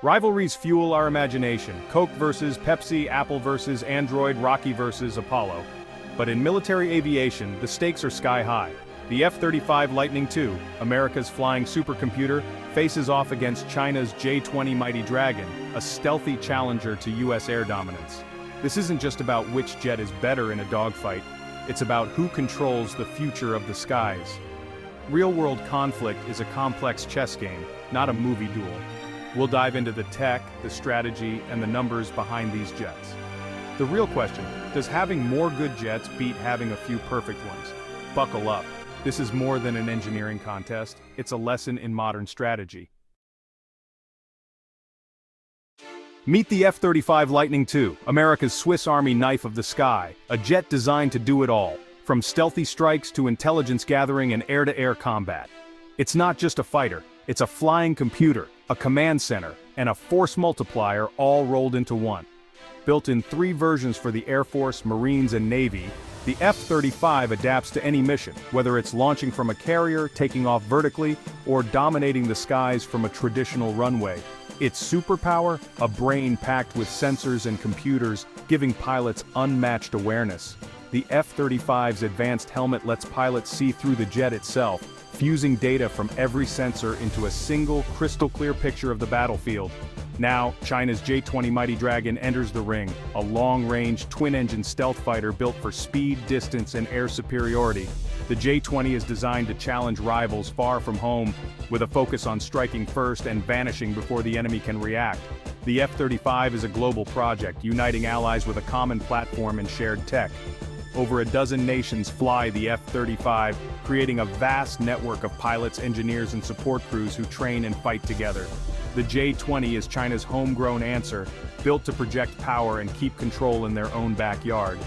Rivalries fuel our imagination. Coke versus Pepsi, Apple versus Android, Rocky versus Apollo. But in military aviation, the stakes are sky high. The F-35 Lightning II, America's flying supercomputer, faces off against China's J-20 Mighty Dragon, a stealthy challenger to US air dominance. This isn't just about which jet is better in a dogfight, it's about who controls the future of the skies. Real-world conflict is a complex chess game, not a movie duel. We'll dive into the tech, the strategy, and the numbers behind these jets. The real question, does having more good jets beat having a few perfect ones? Buckle up. This is more than an engineering contest, it's a lesson in modern strategy. Meet the F-35 Lightning II, America's Swiss Army knife of the sky, a jet designed to do it all, from stealthy strikes to intelligence gathering and air-to-air combat. It's not just a fighter, it's a flying computer, a command center, and a force multiplier all rolled into one. Built in 3 versions for the Air Force, Marines, and Navy, the F-35 adapts to any mission, whether it's launching from a carrier, taking off vertically, or dominating the skies from a traditional runway. Its superpower? A brain packed with sensors and computers, giving pilots unmatched awareness. The F-35's advanced helmet lets pilots see through the jet itself, fusing data from every sensor into a single, crystal-clear picture of the battlefield. Now, China's J-20 Mighty Dragon enters the ring, a long-range, twin-engine stealth fighter built for speed, distance, and air superiority. The J-20 is designed to challenge rivals far from home, with a focus on striking first and vanishing before the enemy can react. The F-35 is a global project, uniting allies with a common platform and shared tech. Over a dozen nations fly the F-35, creating a vast network of pilots, engineers, and support crews who train and fight together. The J-20 is China's homegrown answer, built to project power and keep control in their own backyard.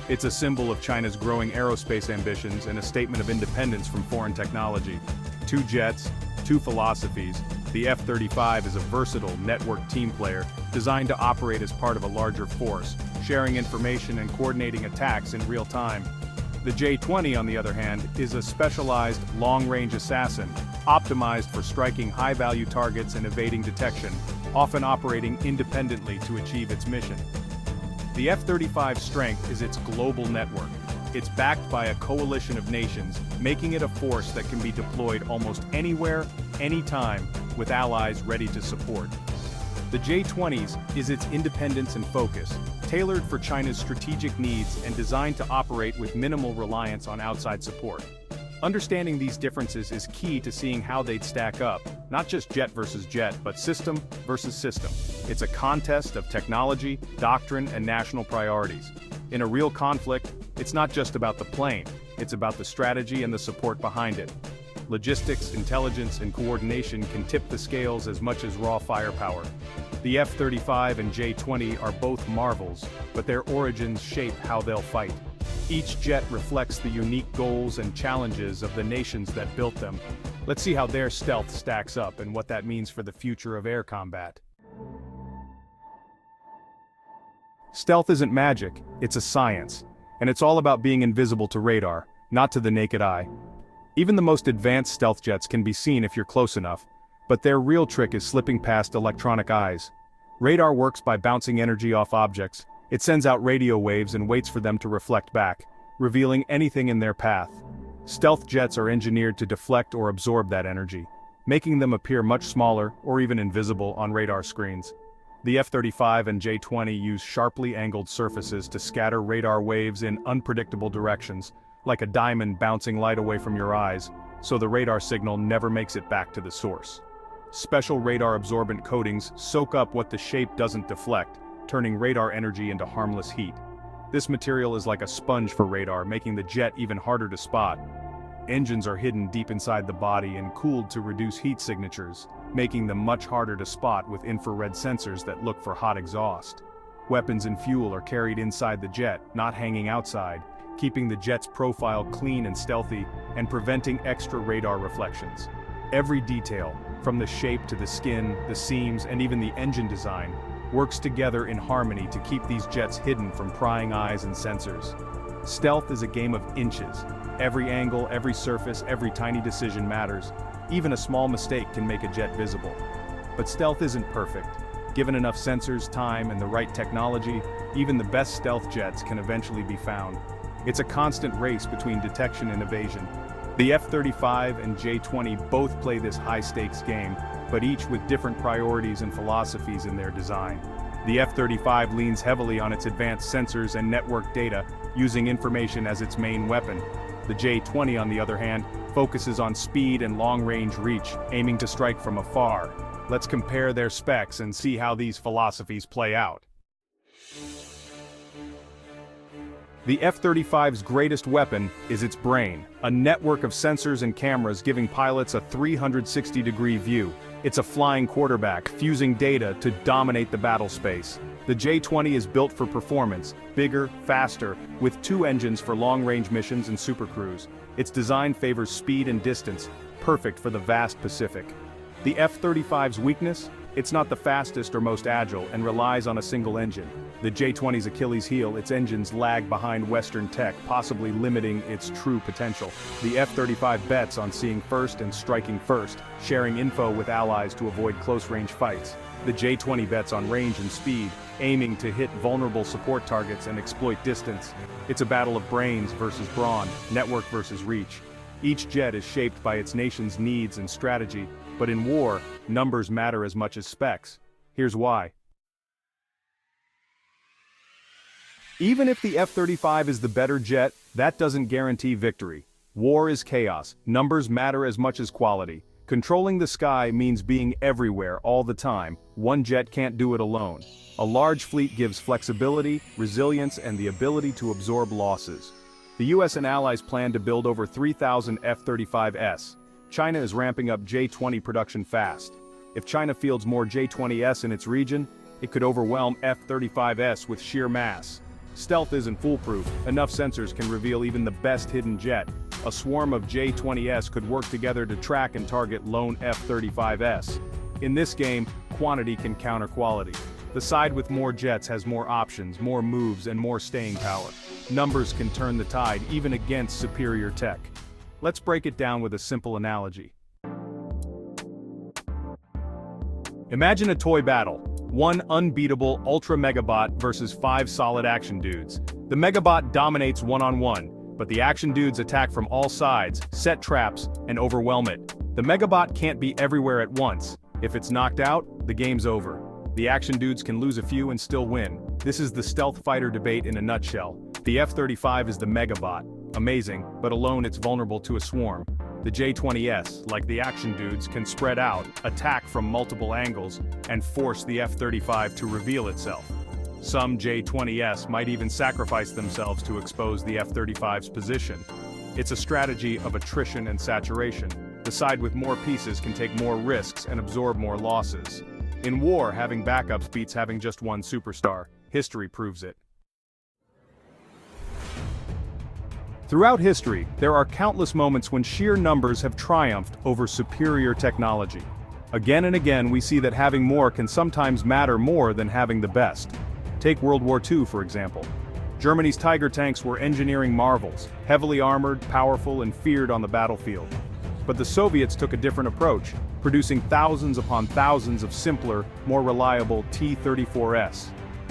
It's a symbol of China's growing aerospace ambitions and a statement of independence from foreign technology. 2 jets, 2 philosophies, the F-35 is a versatile, networked team player, designed to operate as part of a larger force, sharing information and coordinating attacks in real time. The J-20, on the other hand, is a specialized, long-range assassin, optimized for striking high-value targets and evading detection, often operating independently to achieve its mission. The F-35's strength is its global network. It's backed by a coalition of nations, making it a force that can be deployed almost anywhere, anytime, with allies ready to support. The J-20's is its independence and focus, tailored for China's strategic needs and designed to operate with minimal reliance on outside support. Understanding these differences is key to seeing how they'd stack up, not just jet versus jet, but system versus system. It's a contest of technology, doctrine, and national priorities. In a real conflict, it's not just about the plane, it's about the strategy and the support behind it. Logistics, intelligence, and coordination can tip the scales as much as raw firepower. The F-35 and J-20 are both marvels, but their origins shape how they'll fight. Each jet reflects the unique goals and challenges of the nations that built them. Let's see how their stealth stacks up and what that means for the future of air combat. Stealth isn't magic, it's a science, and it's all about being invisible to radar, not to the naked eye. Even the most advanced stealth jets can be seen if you're close enough, but their real trick is slipping past electronic eyes. Radar works by bouncing energy off objects. It sends out radio waves and waits for them to reflect back, revealing anything in their path. Stealth jets are engineered to deflect or absorb that energy, making them appear much smaller or even invisible on radar screens. The F-35 and J-20 use sharply angled surfaces to scatter radar waves in unpredictable directions, like a diamond bouncing light away from your eyes, so the radar signal never makes it back to the source. Special radar-absorbent coatings soak up what the shape doesn't deflect, turning radar energy into harmless heat. This material is like a sponge for radar, making the jet even harder to spot. Engines are hidden deep inside the body and cooled to reduce heat signatures, making them much harder to spot with infrared sensors that look for hot exhaust. Weapons and fuel are carried inside the jet, not hanging outside, keeping the jet's profile clean and stealthy, and preventing extra radar reflections. Every detail, from the shape to the skin, the seams, and even the engine design, works together in harmony to keep these jets hidden from prying eyes and sensors. Stealth is a game of inches. Every angle, every surface, every tiny decision matters. Even a small mistake can make a jet visible. But stealth isn't perfect. Given enough sensors, time, and the right technology, even the best stealth jets can eventually be found. It's a constant race between detection and evasion. The F-35 and J-20 both play this high-stakes game, but each with different priorities and philosophies in their design. The F-35 leans heavily on its advanced sensors and network data, using information as its main weapon. The J-20, on the other hand, focuses on speed and long-range reach, aiming to strike from afar. Let's compare their specs and see how these philosophies play out. The F-35's greatest weapon is its brain, a network of sensors and cameras giving pilots a 360-degree view. It's a flying quarterback, fusing data to dominate the battle space. The J-20 is built for performance, bigger, faster, with 2 engines for long-range missions and supercruise. Its design favors speed and distance, perfect for the vast Pacific. The F-35's weakness? It's not the fastest or most agile and relies on a single engine. The J-20's Achilles heel, its engines lag behind Western tech, possibly limiting its true potential. The F-35 bets on seeing first and striking first, sharing info with allies to avoid close-range fights. The J-20 bets on range and speed, aiming to hit vulnerable support targets and exploit distance. It's a battle of brains versus brawn, network versus reach. Each jet is shaped by its nation's needs and strategy, but in war, numbers matter as much as specs. Here's why. Even if the F-35 is the better jet, that doesn't guarantee victory. War is chaos. Numbers matter as much as quality. Controlling the sky means being everywhere all the time. One jet can't do it alone. A large fleet gives flexibility, resilience, and the ability to absorb losses. The US and allies plan to build over 3,000 F-35s. China is ramping up J-20 production fast. If China fields more J-20s in its region, it could overwhelm F-35s with sheer mass. Stealth isn't foolproof. Enough sensors can reveal even the best hidden jet. A swarm of J-20s could work together to track and target lone F-35s. In this game, quantity can counter quality. The side with more jets has more options, more moves, and more staying power. Numbers can turn the tide, even against superior tech. Let's break it down with a simple analogy. Imagine a toy battle. One unbeatable Ultra Megabot versus 5 solid action dudes. The Megabot dominates one-on-one, but the action dudes attack from all sides, set traps, and overwhelm it. The Megabot can't be everywhere at once. If it's knocked out, the game's over. The action dudes can lose a few and still win. This is the stealth fighter debate in a nutshell. The F-35 is the Megabot. Amazing, but alone it's vulnerable to a swarm. The J-20s, like the action dudes, can spread out, attack from multiple angles, and force the F-35 to reveal itself. Some J-20s might even sacrifice themselves to expose the F-35's position. It's a strategy of attrition and saturation. The side with more pieces can take more risks and absorb more losses. In war, having backups beats having just one superstar. History proves it. Throughout history, there are countless moments when sheer numbers have triumphed over superior technology. Again and again, we see that having more can sometimes matter more than having the best. Take World War II, for example. Germany's Tiger tanks were engineering marvels, heavily armored, powerful, and feared on the battlefield. But the Soviets took a different approach, producing thousands upon thousands of simpler, more reliable T-34s.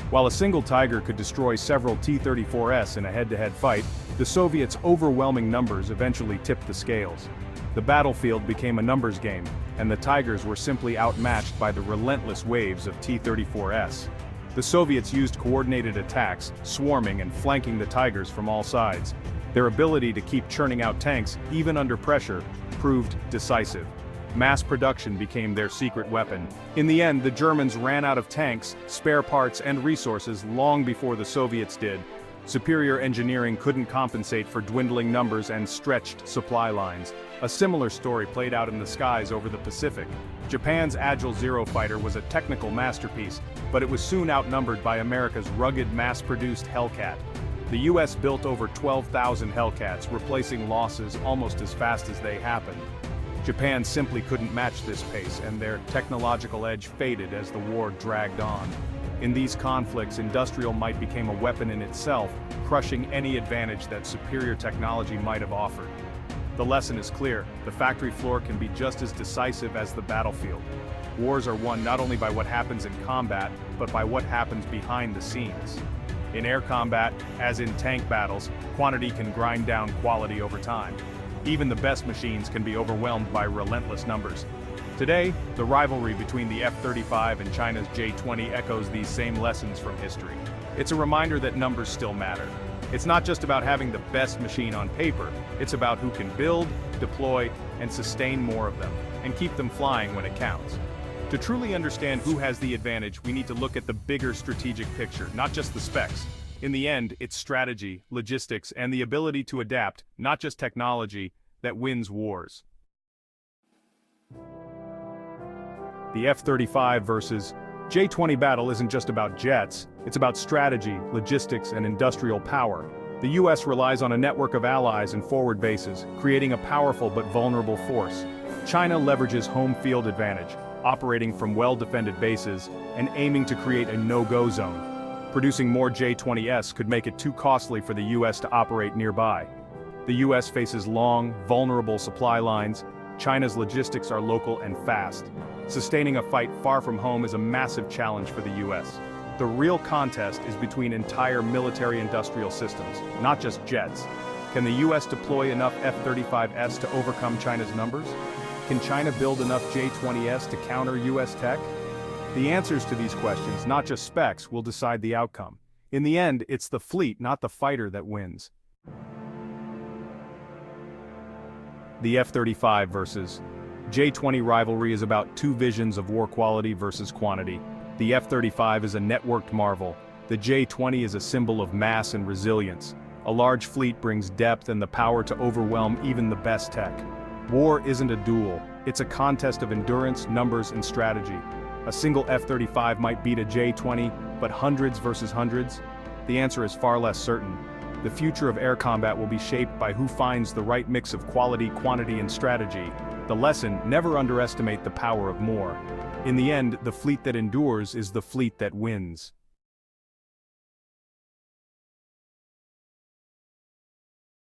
While a single Tiger could destroy several T-34s in a head-to-head fight, the Soviets' overwhelming numbers eventually tipped the scales. The battlefield became a numbers game, and the Tigers were simply outmatched by the relentless waves of T-34s. The Soviets used coordinated attacks, swarming and flanking the Tigers from all sides. Their ability to keep churning out tanks, even under pressure, proved decisive. Mass production became their secret weapon. In the end, the Germans ran out of tanks, spare parts, and resources long before the Soviets did. Superior engineering couldn't compensate for dwindling numbers and stretched supply lines. A similar story played out in the skies over the Pacific. Japan's Agile Zero fighter was a technical masterpiece, but it was soon outnumbered by America's rugged, mass-produced Hellcat. The US built over 12,000 Hellcats, replacing losses almost as fast as they happened. Japan simply couldn't match this pace, and their technological edge faded as the war dragged on. In these conflicts, industrial might became a weapon in itself, crushing any advantage that superior technology might have offered. The lesson is clear: the factory floor can be just as decisive as the battlefield. Wars are won not only by what happens in combat, but by what happens behind the scenes. In air combat, as in tank battles, quantity can grind down quality over time. Even the best machines can be overwhelmed by relentless numbers. Today, the rivalry between the F-35 and China's J-20 echoes these same lessons from history. It's a reminder that numbers still matter. It's not just about having the best machine on paper, it's about who can build, deploy, and sustain more of them, and keep them flying when it counts. To truly understand who has the advantage, we need to look at the bigger strategic picture, not just the specs. In the end, it's strategy, logistics, and the ability to adapt, not just technology, that wins wars. The F-35 versus J-20 battle isn't just about jets, it's about strategy, logistics, and industrial power. The US relies on a network of allies and forward bases, creating a powerful but vulnerable force. China leverages home field advantage, operating from well-defended bases and aiming to create a no-go zone. Producing more J-20s could make it too costly for the US to operate nearby. The US faces long, vulnerable supply lines. China's logistics are local and fast. Sustaining a fight far from home is a massive challenge for the US. The real contest is between entire military-industrial systems, not just jets. Can the US deploy enough F-35s to overcome China's numbers? Can China build enough J-20s to counter US tech? The answers to these questions, not just specs, will decide the outcome. In the end, it's the fleet, not the fighter, that wins. The F-35 versus J-20 rivalry is about two visions of war quality versus quantity. The F-35 is a networked marvel. The J-20 is a symbol of mass and resilience. A large fleet brings depth and the power to overwhelm even the best tech. War isn't a duel, it's a contest of endurance, numbers, and strategy. A single F-35 might beat a J-20, but hundreds versus hundreds? The answer is far less certain. The future of air combat will be shaped by who finds the right mix of quality, quantity, and strategy. The lesson: never underestimate the power of more. In the end, the fleet that endures is the fleet that wins.